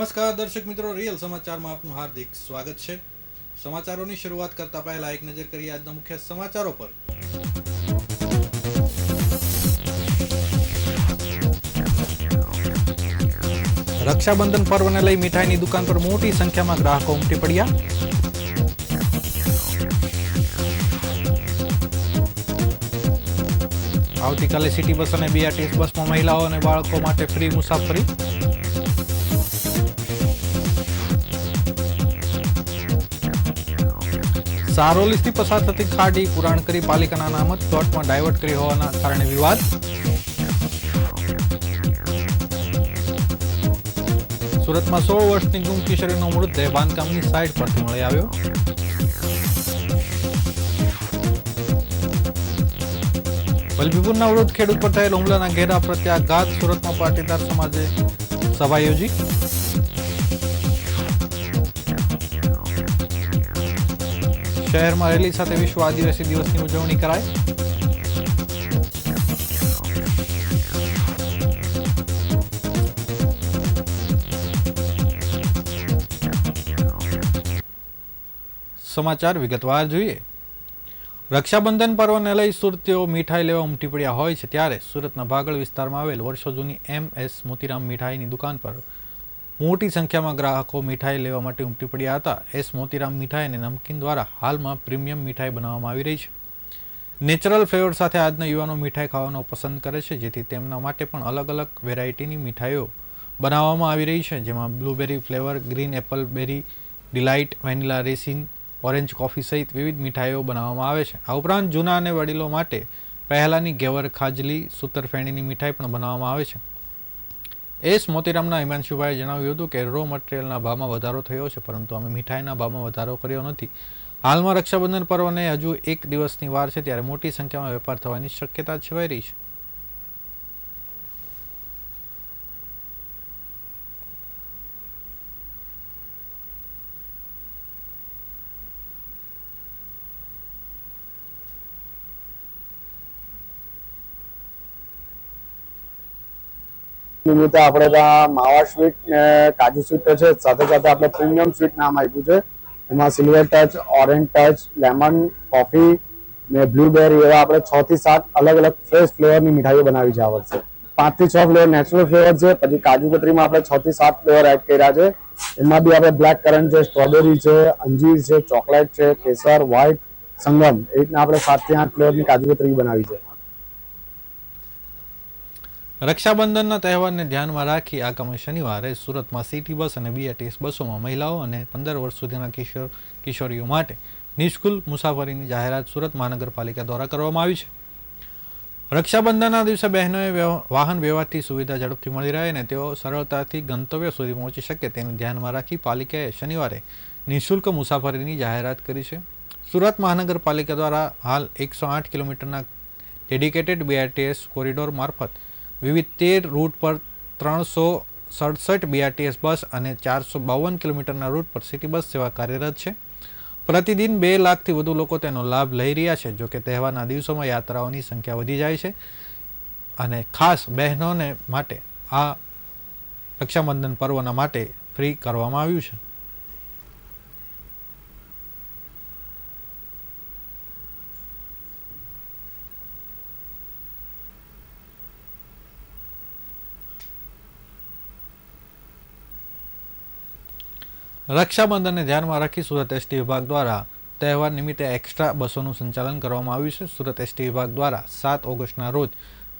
નમસ્કાર દર્શક મિત્રો, રિયલ સમાચારમાં આપનું હાર્દિક સ્વાગત છે। સમાચારોની શરૂઆત કરતા પહેલા એક નજર કરીએ આજના મુખ્ય સમાચારો પર। રક્ષાબંધન પર્વને લઈ મીઠાઈની દુકાન પર મોટી સંખ્યામાં ગ્રાહકો ઉમટી પડ્યા। આવતીકાલે સિટી બસ અને બીઆરટીએસ બસમાં મહિલાઓ અને બાળકો માટે ફ્રી મુસાફરી। સારોલીથી પસાર થતી ખાડી પુરાણ કરી પાલિકાના અનામત પ્લોટમાં ડાયવર્ટ કરી હોવાના કારણે વિવાદ। સુરતમાં 16 વર્ષની ગુમ કિશોરીનો મૃતદેહ બાંધકામની સાઇટ પરથી મળી આવ્યો। વલભીપુરના વૃદ્ધ ખેડૂત પર થયેલ હુમલાના ઘેરા પ્રત્યાઘાત, સુરતમાં પાટીદાર સમાજે સભા યોજી। શહેરમાં રેલી સાથે વિશ્વ આદિવાસી દિવસની ઉજવણી કરાઈ। સમાચાર વિગતવાર જોઈએ। રક્ષાબંધન પર્વને લઈ સુરતીઓ મીઠાઈ લેવા ઉમટી પડ્યા હોય છે, ત્યારે સુરતના ભાગળ વિસ્તારમાં આવેલ વર્ષો જૂની MS મોતીરામ મીઠાઈની દુકાન પર મોટી સંખ્યામાં ગ્રાહકો મીઠાઈ લેવા માટે ઉમટી પડ્યા હતા। મોતીરામ મીઠાઈ અને નમકીન દ્વારા હાલમાં પ્રીમિયમ મીઠાઈ બનાવવામાં આવી રહી છે। નેચરલ ફ્લેવર સાથે આજના યુવાનો મીઠાઈ ખાવાનું પસંદ કરે છે, જેથી તેમના માટે પણ અલગ અલગ વેરાયટીની મીઠાઈઓ બનાવવામાં આવી રહી છે, જેમાં બ્લુબેરી ફ્લેવર, ગ્રીન એપલ બેરી delight, vanilla raisin, orange coffee સહિત વિવિધ મીઠાઈઓ બનાવવામાં આવે છે। આ ઉપરાંત જૂના અને વડીલો માટે પહેલાની ઘેવર, ખાજલી, સૂતરફેણીની મીઠાઈ પણ બનાવવામાં આવે છે। મોતીરામના હિમાંશુભાઈએ જણાવ્યું હતું કે રો મટીરિયલના ભાવમાં વધારો થયો છે, પરંતુ અમે મીઠાઈના ભાવમાં વધારો કર્યો નથી। હાલમાં રક્ષાબંધન પર્વને હજુ 1 દિવસની વાર છે, ત્યારે મોટી સંખ્યામાં વેપાર થવાની શક્યતા છવાઈ રહી છે। નિમિત્તે આપણે ત્યાં માવા સ્વીટ ને કાજુ સ્વીટ તો છે, સાથે સાથે આપણે પ્રીમિયમ સ્વીટ નામ આપ્યું છે। એમાં silver touch, orange touch, lemon, coffee ને બ્લુબેરી એવા આપણે 6 થી 7 અલગ અલગ ફ્રેશ ફ્લેવરની મીઠાઈઓ બનાવી છે આ વર્ષે। 5 થી 6 ફ્લેવર નેચરલ ફ્લેવર છે, પછી કાજુ કતરીમાં આપણે 6 થી 7 ફ્લેવર એડ કર્યા છે। એમાં બી આપણે બ્લેક કરન્ટ છે, સ્ટ્રોબેરી છે, અંજીર છે, ચોકલેટ છે, કેસર, વ્હાઈટ, સંગમ, એ રીતના આપણે 7 થી 8 ફ્લેવરની કાજુ કતરી બનાવી છે। રક્ષાબંધનના તહેવારને ધ્યાનમાં રાખી આગામી શનિવારે સુરતમાં સિટી બસ અને બીઆરટીએસ બસોમાં મહિલાઓ અને 15 વર્ષ સુધીના કિશોરીઓ માટે નિઃશુલ્ક મુસાફરીની જાહેરાત સુરત મહાનગરપાલિકા દ્વારા કરવામાં આવી છે। રક્ષાબંધનના દિવસે બહેનોએ વાહન વ્યવહારથી સુવિધા ઝડપથી મળી રહે અને તેઓ સરળતાથી ગંતવ્ય સુધી પહોંચી શકે તેને ધ્યાનમાં રાખી પાલિકાએ શનિવારે નિઃશુલ્ક મુસાફરીની જાહેરાત કરી છે। સુરત મહાનગરપાલિકા દ્વારા હાલ 108 કિલોમીટરના ડેડિકેટેડ બીઆરટીએસ કોરિડોર મારફત વિવિધ 13 રૂટ પર 367 બીઆરટીએસ બસ અને 452 કિલોમીટરના રૂટ પર સિટી બસ સેવા કાર્યરત છે। પ્રતિદિન 2 લાખથી વધુ લોકો તેનો લાભ લઈ રહ્યા છે। જોકે તહેવારના દિવસોમાં યાત્રાઓની સંખ્યા વધી જાય છે અને ખાસ બહેનોને માટે આ રક્ષાબંધન પર્વના માટે ફ્રી કરવામાં આવ્યું છે। રક્ષાબંધનને ધ્યાનમાં રાખી સુરત એસટી વિભાગ દ્વારા તહેવાર નિમિત્તે એક્સ્ટ્રા બસોનું સંચાલન કરવામાં આવ્યું છે। સુરત એસટી વિભાગ દ્વારા 7 ઓગસ્ટના રોજ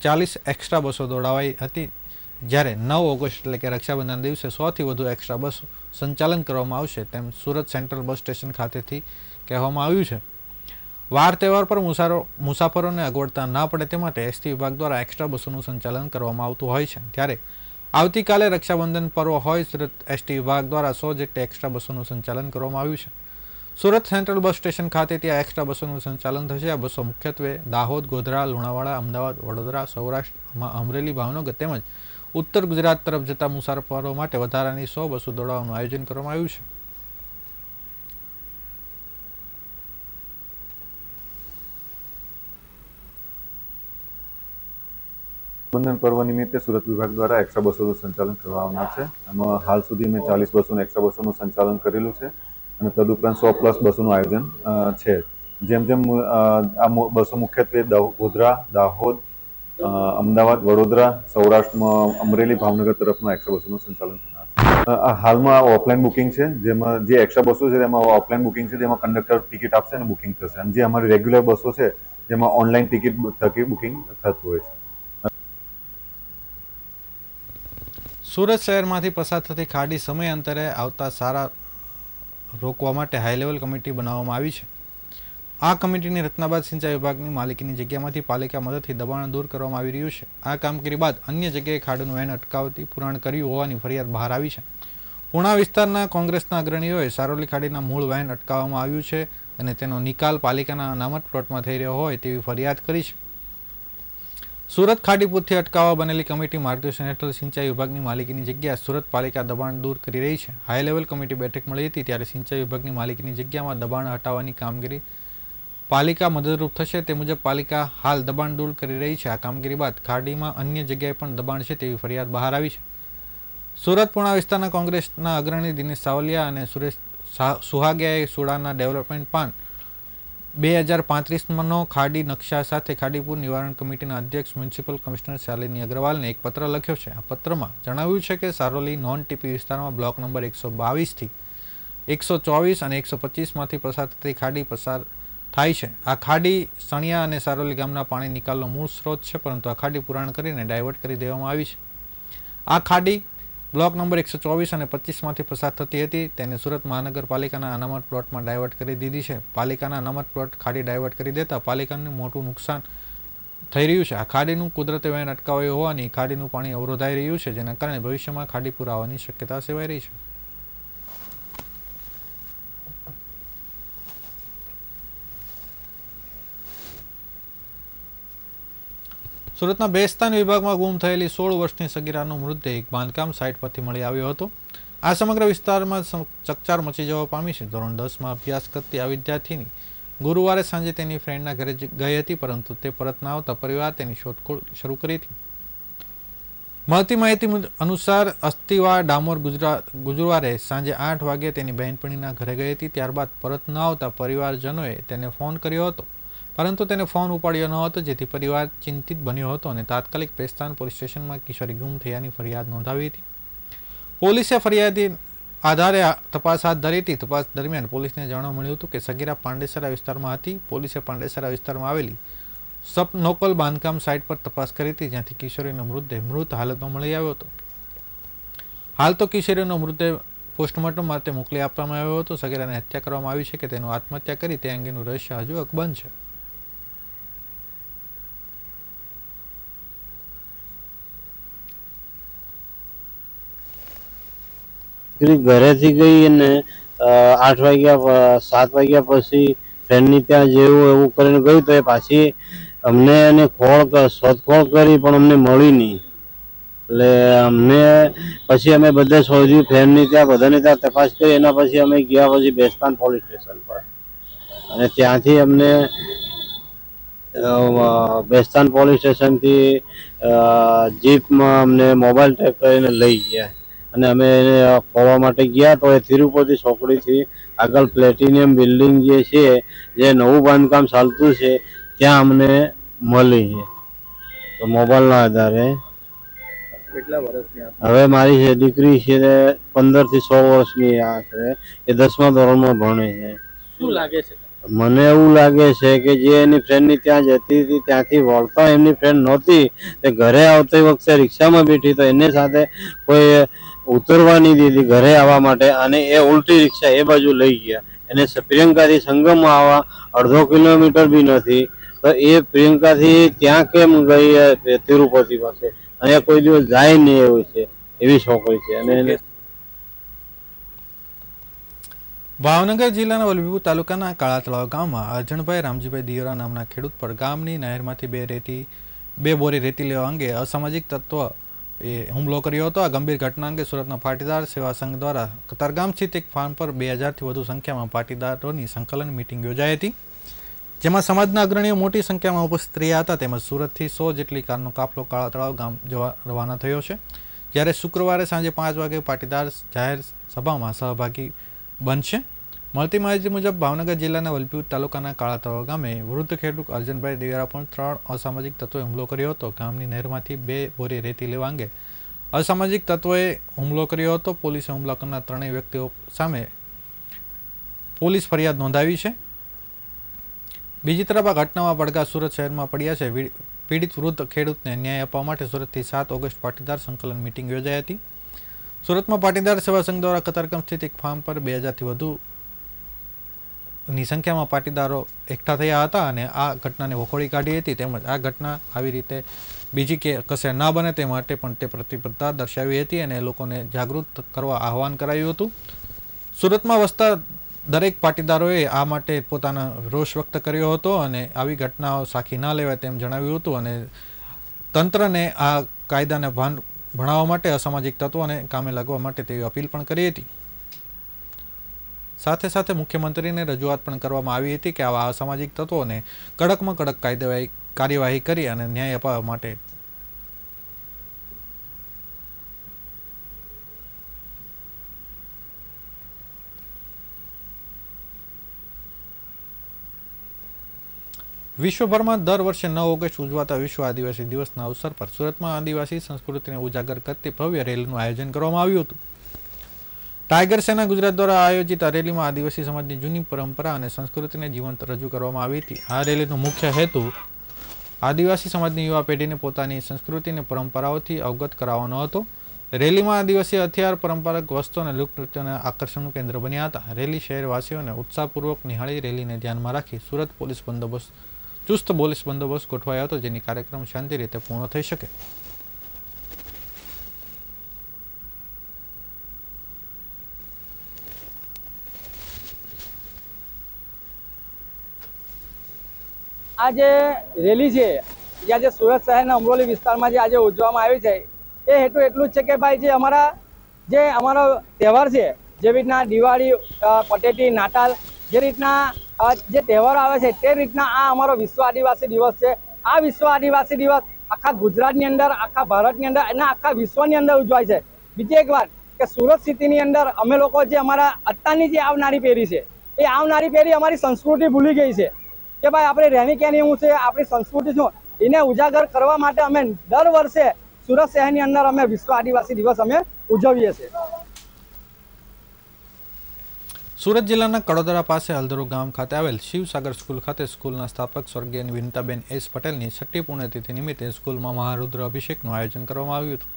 40 એક્સ્ટ્રા બસો દોડાવાઈ હતી, જ્યારે 9 ઓગસ્ટ એટલે કે રક્ષાબંધનના દિવસે 100થી વધુ એક્સ્ટ્રા બસો સંચાલન કરવામાં આવશે, તેમ સુરત સેન્ટ્રલ બસ સ્ટેશન ખાતેથી કહેવામાં આવ્યું છે। વાર તહેવાર પર મુસાફરોને અગવડતા ના પડે તે માટે એસટી વિભાગ દ્વારા એક્સ્ટ્રા બસોનું સંચાલન કરવામાં આવતું હોય છે। ત્યારે આવતીકાલે રક્ષાબંધન પર્વ હોય, સુરત એસટી વિભાગ દ્વારા 100 જેટલી એક્સ્ટ્રા બસોનું સંચાલન કરવામાં આવ્યું છે। સુરત સેન્ટ્રલ બસ સ્ટેશન ખાતેથી આ એક્સ્ટ્રા બસોનું સંચાલન થશે। આ બસો મુખ્યત્વે દાહોદ, ગોધરા, લુણાવાડા, અમદાવાદ, વડોદરા, સૌરાષ્ટ્રમાં અમરેલી, ભાવનગર તેમજ ઉત્તર ગુજરાત તરફ જતા મુસાફરો માટે વધારાની 100 બસો દોડાવવાનું આયોજન કરવામાં આવ્યું છે। રક્ષાબંધન પર્વ નિમિત્તે સુરત વિભાગ દ્વારા એક્સ્ટ્રા બસોનું સંચાલન કરવામાં આવે છે. એમાં હાલ સુધી મેં 40 બસોનું એક્સ્ટ્રા બસોનું સંચાલન કરેલું છે અને તદુપરાંત 100+ બસોનું આયોજન છે. જેમ જેમ આ બસો મુખ્યત્વે ગોધરા, દાહોદ, અમદાવાદ, વડોદરા, સૌરાષ્ટ્રમાં અમરેલી, ભાવનગર તરફનું એક્સ્ટ્રા બસોનું સંચાલન થનાર. હાલમાં ઓફલાઈન બુકિંગ છે, જેમાં જે એક્સ્ટ્રા બસો છે તેમાં ઓફલાઈન બુકિંગ છે, જેમાં કંડક્ટર ટિકિટ આપશે અને બુકિંગ થશે. અને જે અમારી રેગ્યુલર બસો છે જેમાં ઓનલાઈન ટિકિટ થકી બુકિંગ થતું હોય છે. સુરત શહેરમાંથી પસાર થતી ખાડી સમયાંતરે આવતા સારા રોકવા માટે હાઈ લેવલ કમિટી બનાવવામાં આવી છે. આ કમિટીની રચના બાદ સિંચાઈ વિભાગની માલિકીની જગ્યામાંથી પાલિકા મદદથી દબાણ દૂર કરવામાં આવી રહ્યું છે. આ કામગીરી બાદ અન્ય જગ્યાએ ખાડીનું વહેણ અટકાવતી પુરાણ કર્યું હોવાની ફરિયાદ બહાર આવી છે. પૂર્ણા વિસ્તારના કોંગ્રેસના અગ્રણીઓએ સારોલી ખાડીના મૂળ વહેણ અટકાવવામાં આવ્યું છે અને તેનો નિકાલ પાલિકાના અનામત પ્લોટમાં થઈ રહ્યો હોય તેવી ફરિયાદ કરી છે. સુરત ખાડીપુરથી અટકાવવા બનેલી કમિટી માર્ગદર્શન હેઠળ સિંચાઈ વિભાગની માલિકીની જગ્યા સુરત પાલિકા દબાણ દૂર કરી રહી છે. હાઈ લેવલ કમિટી બેઠક મળી હતી ત્યારે સિંચાઈ વિભાગની માલિકીની જગ્યામાં દબાણ હટાવવાની કામગીરી પાલિકા મદદરૂપ થશે તે મુજબ પાલિકા હાલ દબાણ દૂર કરી રહી છે. આ કામગીરી બાદ ખાડીમાં અન્ય જગ્યાએ પણ દબાણ છે તેવી ફરિયાદ બહાર આવી છે. સુરત પૂર્ણા વિસ્તારના કોંગ્રેસના અગ્રણી દિનેશ સાવલિયા અને સુરેશ સુહાગિયાએ સુડાના ડેવલપમેન્ટ પ્લાન 2035નો ખાડી નકશા સાથે ખાડીપુર નિવારણ કમિટીના અધ્યક્ષ મ્યુનિસિપલ કમિશનર શાલિની અગ્રવાલને એક પત્ર લખ્યો છે. આ પત્રમાં જણાવ્યું છે કે સારોલી નોન ટીપી વિસ્તારમાં બ્લોક નંબર 122થી 124 અને 125માંથી પસાર થતી ખાડી પસાર થાય છે. આ ખાડી સણિયા અને સારોલી ગામના પાણી નિકાલનો મૂળ સ્ત્રોત છે, પરંતુ આ ખાડી પુરાણ કરીને ડાયવર્ટ કરી દેવામાં આવી છે. આ ખાડી બ્લોક નંબર 124 અને 25માંથી પસાર થતી હતી, તેને સુરત મહાનગરપાલિકાના અનામત પ્લોટમાં ડાયવર્ટ કરી દીધી છે. પાલિકાના અનામત પ્લોટ ખાડી ડાયવર્ટ કરી દેતા પાલિકાને મોટું નુકસાન થઈ રહ્યું છે. આ ખાડીનું કુદરતી વહેણ અટકાવાયું હોવાની ખાડીનું પાણી અવરોધાઈ રહ્યું છે, જેના કારણે ભવિષ્યમાં ખાડી પૂર આવવાની શક્યતા સેવાઈ રહી છે. સુરતના બેસ્તાન વિભાગમાં ગુમ થયેલી 16 વર્ષની સગીરાનો મૃતદેહ એક બાંધકામ સાઇટ પરથી મળી આવ્યો હતો. આ સમગ્ર વિસ્તારમાં ચકચાર મચી જવા પામી છે. ધોરણ 10માં અભ્યાસ કરતી આ વિદ્યાર્થીની ગુરુવારે સાંજે તેની ફ્રેન્ડના ઘરે ગઈ હતી, પરંતુ તે પરત ના આવતા પરિવાર તેની શોધખોળ શરૂ કરી હતી. મળતી માહિતી અનુસાર અસ્તિવા ડામોર ગુરુવારે સાંજે 8 વાગ્યે તેની બહેનપણીના ઘરે ગઈ હતી. ત્યારબાદ પરત ન આવતા પરિવારજનોએ તેને ફોન કર્યો હતો, પરંતુ તેને ફોન ઉપાડ્યો ન હતો, જેથી પરિવાર ચિંતિત બન્યો હતો અને તાત્કાલિક બેસ્તાન પોલીસ સ્ટેશનમાં કિશોરી ગુમ થયાની ફરિયાદ નોંધાવી હતી. પોલીસે ફરિયાદી આધારે તપાસ હાથ ધરી હતી. તપાસ દરમિયાન પોલીસને જાણવા મળ્યું હતું કે સગીરા પાંડેસરા વિસ્તારમાં હતી. પોલીસે પાંડેસરા વિસ્તારમાં આવેલી સબનોકલ બાંધકામ સાઇટ પર તપાસ કરી હતી, જ્યાંથી કિશોરીનો મૃતદેહ મૃત હાલતમાં મળી આવ્યો હતો. હાલ તો કિશોરીનો મૃતદેહ પોસ્ટમોર્ટમ માટે મોકલી આપવામાં આવ્યો હતો. સગીરાને હત્યા કરવામાં આવી છે કે તેનું આત્મહત્યા કરી તે અંગેનું રહસ્ય હજુ અકબંધ છે. ઘરેથી ગઈ અને 8 વાગ્યા 7 વાગ્યા પછી ફ્રેન્ડની ત્યાં જેવું એવું કરીને ગયું, તો એ પાછી અમને એને શોધખોળ કરી પણ અમને મળી નહીં. એટલે અમને પછી અમે બધે શોધ્યું, ફ્રેન્ડની ત્યાં બધાની ત્યાં તપાસ કરી. એના પછી અમે ગયા પછી બેસ્તાન પોલીસ સ્ટેશન પર, અને ત્યાંથી અમને બેસ્તાન પોલીસ સ્ટેશનથી જીપમાં અમને મોબાઈલ ટ્રેક કરીને લઈ ગયા અને અમે એને ફોરવા માટે ગયા. તો એ તિરુપતિ ચોકડીથી આગળ પ્લેટિનિયમ બિલ્ડિંગ જે છે, જે નવું બાંધકામ ચાલતું છે, ત્યાં અમને મળી છે. તો મોબાઈલના આધારે કેટલા વર્ષની હવે મારી દીકરી છે 15 થી 16 વર્ષની આશરે, એ 10મા ધોરણમાં ભણે છે. શું લાગે છે? મને એવું લાગે છે કે જે એની ફ્રેન્ડની ત્યાં જતી હતી ત્યાંથી વળતા એમની ફ્રેન્ડ નહોતી, તે ઘરે આવતી વખતે રિક્ષામાં બેઠી, તો એની સાથે કોઈ ઉતરવા નહીં દીધી ઘરે આવવા માટે, અને એ ઉલટી રિક્ષા એ બાજુ લઈ ગયા. એને પ્રિયંકાથી સંગમમાં આવવા 1/2 કિલોમીટર બી નથી, તો એ પ્રિયંકાથી ત્યાં કેમ ગઈ તિરુપતિ પાસે? અહીંયા કોઈ દિવસ જાય નહીં એવું છે, એવી છોકરી છે. અને એને ભાવનગર જિલ્લાના વલભીપુર તાલુકાના કાળા તળાવ ગામમાં અરજણભાઈ રામજીભાઈ દિયોરા નામના ખેડૂત પર ગામની નહેરમાંથી બે બોરી રેતી લેવા અંગે અસામાજિક તત્વ એ હુમલો કર્યો હતો. આ ગંભીર ઘટના અંગે સુરતના પાટીદાર સેવા સંઘ દ્વારા કતારગામ સ્થિત એક ફાર્મ પર 2000થી વધુ સંખ્યામાં પાટીદારોની સંકલન મિટિંગ યોજાઈ હતી. જેમાં સમાજના અગ્રણીઓ મોટી સંખ્યામાં ઉપસ્થિત રહ્યા હતા. તેમજ સુરતથી 100 જેટલી કારનો કાફલો કાળા તળાવ ગામ જવા રવાના થયો છે. જ્યારે શુક્રવારે સાંજે 5 વાગે પાટીદાર જાહેર સભામાં સહભાગી બનશે. મળતી માહિતી મુજબ ભાવનગર જિલ્લાના વલભીપુર તાલુકાના કાળા તળાવ ગામે વૃદ્ધ ખેડૂત અર્જનભાઈ દેવરા પર 3 અસામાજિક તત્વોએ હુમલો કર્યો હતો. ગામની નહેરમાંથી 2 બોરી રેતી લેવા અંગે અસામાજિક તત્વોએ હુમલો કર્યો હતો. પોલીસે હુમલા કરનાર 3 વ્યક્તિઓ સામે પોલીસ ફરિયાદ નોંધાવી છે. બીજી તરફ આ ઘટનામાં પડઘા સુરત શહેરમાં પડ્યા છે. પીડિત વૃદ્ધ ખેડૂતને ન્યાય આપવા માટે સુરતથી 7 ઓગસ્ટ પાટીદાર સંકલન મિટિંગ યોજાઈ હતી. સુરતમાં પાટીદાર સેવા સંઘ દ્વારા કતારગામ સ્થિત એક ફાર્મ પર 2000થી વધુ ની સંખ્યામાં પાટીદારો એકઠા થયા હતા અને આ ઘટનાને વખોડી કાઢી હતી. તેમજ આ ઘટના આવી રીતે બીજી કે કશે ના બને તે માટે પણ તે પ્રતિબદ્ધતા દર્શાવી હતી અને લોકોને જાગૃત કરવા આહવાન કરાયું હતું. સુરતમાં વસતા દરેક પાટીદારોએ આ માટે પોતાનો રોષ વ્યક્ત કર્યો હતો અને આવી ઘટનાઓ સાખી ના લેવાય તેમ જણાવ્યું હતું અને તંત્રને આ કાયદાને ભણાવવા માટે અસામાજિક તત્વોને કામે લાગવા માટે તેવી અપીલ પણ કરી હતી. સાથે સાથે મુખ્યમંત્રીને રજૂઆત પણ કરવામાં આવી હતી કે આવા અસામાજિક તત્વોને કડકમાં કડક કાયદાવાહી કાર્યવાહી કરી અને ન્યાય અપાવવા માટે વિશ્વભરમાં દર વર્ષે 9 ઓગસ્ટ ઉજવાતા વિશ્વ આદિવાસી દિવસના અવસર પર સુરતમાં આદિવાસી સંસ્કૃતિને ઉજાગર કરતી ભવ્ય રેલીનું આયોજન કરવામાં આવ્યું હતું. ટાઈગર સેના ગુજરાત દ્વારા આયોજિત આ રેલીમાં આદિવાસી સમાજની જૂની પરંપરા અને સંસ્કૃતિને જીવંત રજૂ કરવામાં આવી હતી. આ રેલીનો મુખ્ય હેતુ આદિવાસી સમાજની યુવા પેઢીને પોતાની સંસ્કૃતિ અને પરંપરાઓથી અવગત કરાવવાનો હતો. રેલીમાં આદિવાસી હથિયાર, પરંપરાગત વસ્ત્રો અને લોકનૃત્યના આકર્ષણનું કેન્દ્ર બન્યા હતા. રેલી શહેરવાસીઓને ઉત્સાહપૂર્વક નિહાળી રેલીને ધ્યાનમાં રાખી સુરત ચુસ્ત પોલીસ બંદોબસ્ત ગોઠવાયો હતો, જેની કાર્યક્રમ શાંતિ રીતે પૂર્ણ થઈ શકે. આ જે રેલી છે જે આજે સુરત શહેરના અમરોલી વિસ્તારમાં જે આજે ઉજવવામાં આવી છે એ હેતુ એટલું જ છે કે ભાઈ જે અમારો તહેવાર છે, જે રીતના દિવાળી, પટેટી, નાતાલ, જે રીતના જે તહેવારો આવે છે તે રીતના આ અમારો વિશ્વ આદિવાસી દિવસ છે. આ વિશ્વ આદિવાસી દિવસ આખા ગુજરાતની અંદર, આખા ભારતની અંદર અને આખા વિશ્વની અંદર ઉજવાય છે. બીજી એક વાત કે સુરત સિટીની અંદર અમે લોકો જે અમારા અત્યારની જે આવનારી પેઢી છે એ આવનારી પેઢી અમારી સંસ્કૃતિ ભૂલી ગઈ છે કે ભાઈ આપણે રહેણી કહેણી શું છે, આપણી સંસ્કૃતિ શું, એને ઉજાગર કરવા માટે અમે દર વર્ષે સુરત શહેરની અંદર અમે વિશ્વ આદિવાસી દિવસ અમે ઉજવીએ છીએ. સુરત જિલ્લાના કડોદરા પાસે હલદરો ગામ ખાતે આવેલ શિવસાગર સ્કૂલ ખાતે સ્કૂલના સ્થાપક સ્વર્ગીય વિનતાબેન એસ પટેલની 6મી પુણ્યતિથિ નિમિત્તે સ્કૂલમાં મહારુદ્ર અભિષેકનું આયોજન કરવામાં આવ્યું હતું.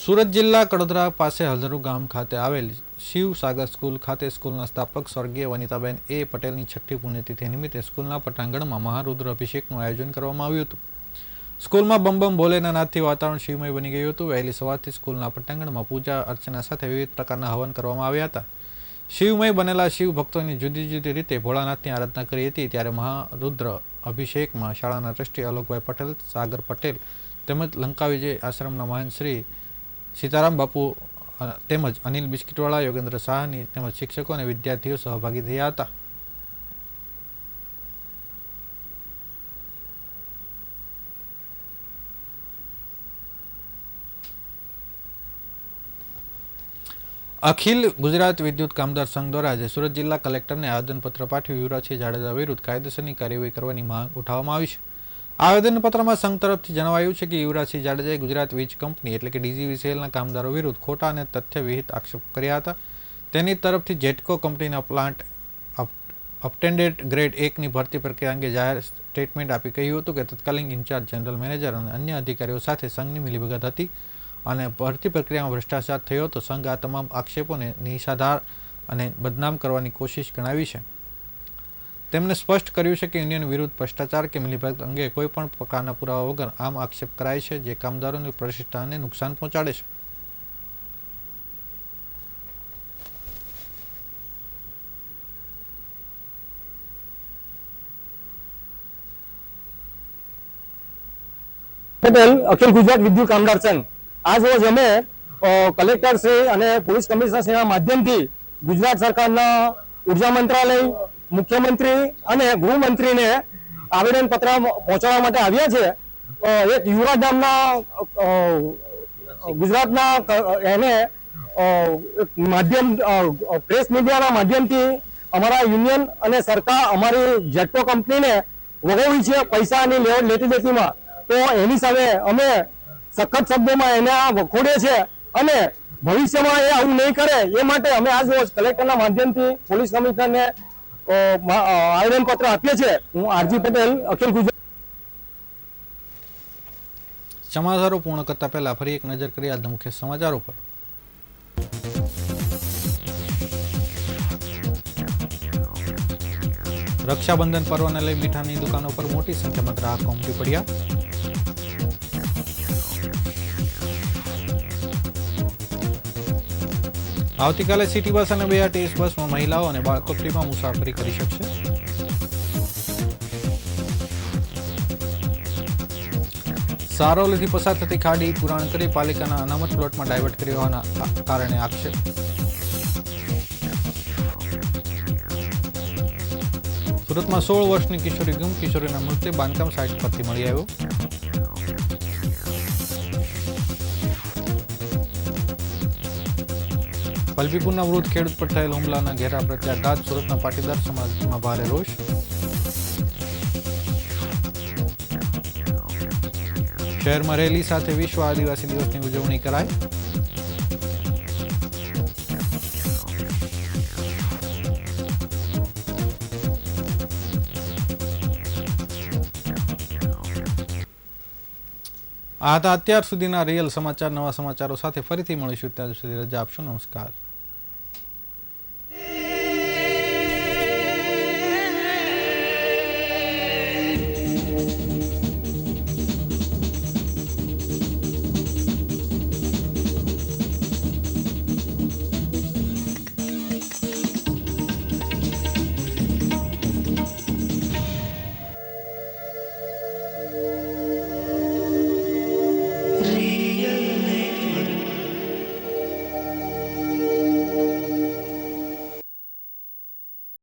સુરત જિલ્લા કડોદરા પાસે હલદરો ગામ ખાતે આવેલ શિવસાગર સ્કૂલ ખાતે સ્કૂલના સ્થાપક સ્વર્ગીય વનિતાબેન એ પટેલની 6મી પુણ્યતિથિ નિમિત્તે સ્કૂલના પટાંગણમાં મહારુદ્ર અભિષેકનું આયોજન કરવામાં આવ્યું હતું. સ્કૂલમાં બમ બમ ભોલેના નાદથી વાતાવરણ શિવમય બની ગયું હતું. વહેલી સવારથી સ્કૂલના પટાંગણમાં પૂજા અર્ચના સાથે વિવિધ પ્રકારના હવન કરવામાં આવ્યા હતા. શિવમય બનેલા શિવ ભક્તોની જુદી જુદી રીતે ભોળાનાથની આરાધના કરી હતી. ત્યારે મહારુદ્ર અભિષેકમાં શાળાના ટ્રસ્ટી અલોકભાઈ પટેલ, સાગર પટેલ તેમજ લંકા વિજય આશ્રમના મહંત શ્રી સીતારામ બાપુ તેમજ અનિલ બિસ્કીટવાળા, યોગેન્દ્ર શાહની તેમજ શિક્ષકો અને વિદ્યાર્થીઓ સહભાગી થયા હતા. અખિલ ગુજરાત વિદ્યુત કામદાર સંઘ દ્વારા આજે સુરત જિલ્લા કલેક્ટરને આવેદનપત્ર પાઠવી યુવરાજસિંહ જાડેજા વિરુદ્ધ કાયદેસરની કાર્યવાહી કરવાની માંગ ઉઠાવવામાં આવી છે. આવેદનપત્રમાં સંઘ તરફથી જણાવાયું છે કે યુવરાજસિંહ જાડેજાએ ગુજરાત વીજ કંપની એટલે કે DGVCLના કામદારો વિરુદ્ધ ખોટા અને તથ્યવિહિત આક્ષેપ કર્યા હતા. તેની તરફથી જેટકો કંપનીના પ્લાન્ટ અપટેન્ડેડ ગ્રેડ 1ની ભરતી પ્રક્રિયા અંગે જાહેર સ્ટેટમેન્ટ આપી કહ્યું હતું કે તત્કાલીન ઇન્ચાર્જ જનરલ મેનેજર અને અન્ય અધિકારીઓ સાથે સંઘની મિલીભગત હતી અને ભરતી પ્રક્રિયામાં ભ્રષ્ટાચાર થયો હતો. સંઘ આ તમામ આક્ષેપોને નિરાધાર અને બદનામ કરવાની કોશિશ ગણાવી છે. તેમણે સ્પષ્ટ કર્યું છે કે યુનિયન વિરુદ્ધ ભ્રષ્ટાચાર કે મિલીભગત અંગે કોઈપણ પ્રકારના પુરાવા વગર આમ આક્ષેપ કરાય છે, જે કામદારોની પ્રતિષ્ઠાને નુકસાન પહોંચાડે છે. પટેલ, અખિલ ગુજરાત વિદ્યુત કામદાર સંઘ. આજ રોજ અમે કલેક્ટર શ્રી અને પોલીસ કમિશનર શ્રીના માધ્યમથી ગુજરાત સરકારના ઉર્જા મંત્રાલય, મુખ્યમંત્રી અને ગૃહમંત્રીને આવેદન પત્ર પહોંચાડવા માટે આવ્યા છે. એક યુવા નામના ગુજરાતના એને માધ્યમ પ્રેસ મીડિયાના માધ્યમથી અમારા યુનિયન અને સરકાર અમારી જેટકો કંપનીને વગોવી છે પૈસાની લેતી દેતીમાં. તો એની સામે અમે સખત શબ્દોમાં એને વખોડીએ છીએ અને ભવિષ્યમાં એ આવું નહીં કરે એ માટે અમે આજ રોજ કલેક્ટરના માધ્યમથી પોલીસ કમિશનરને આવેદન પત્ર આપીએ છીએ. હું આરજી પટેલ, અખિલ ગુજરાત. સમાચારો પૂર્ણ કરતા પહેલા ફરી એક નજર કરીએ આજના મુખ્ય સમાચારો પર. રક્ષાબંધન પર્વને લઈ મીઠાની દુકાનો પર મોટી સંખ્યામાં ગ્રાહકો ઉમટી પડ્યા. આવતીકાલે સિટી બસ અને BRTS બસમાં મહિલાઓ અને બાળકો ફ્રીમાં મુસાફરી કરી શકશે. સારોલીથી પસાર થતી ખાડી પુરાણ કરી પાલિકાના અનામત પ્લોટમાં ડાયવર્ટ કરવાના કારણે આક્ષેપ. સુરતમાં 16 વર્ષની કિશોરી ગુમ, કિશોરીના મૃતદેહ બાંધકામ સાઇટ પરથી મળી આવ્યો. પલપીપુરના વૃદ્ધ ખેડૂત પર થયેલ હુમલાના ઘેરા પ્રત્યાઘાત, સુરતના પાટીદાર સમાજમાં ભારે રોષ. શહેરમાં રેલી સાથે વિશ્વ આદિવાસી દિવસની ઉજવણી કરાઈ. આ હતા અત્યાર સુધીના રિયલ સમાચાર. નવા સમાચારો સાથે ફરીથી મળીશું. ત્યાં સુધી રજા આપશો. નમસ્કાર.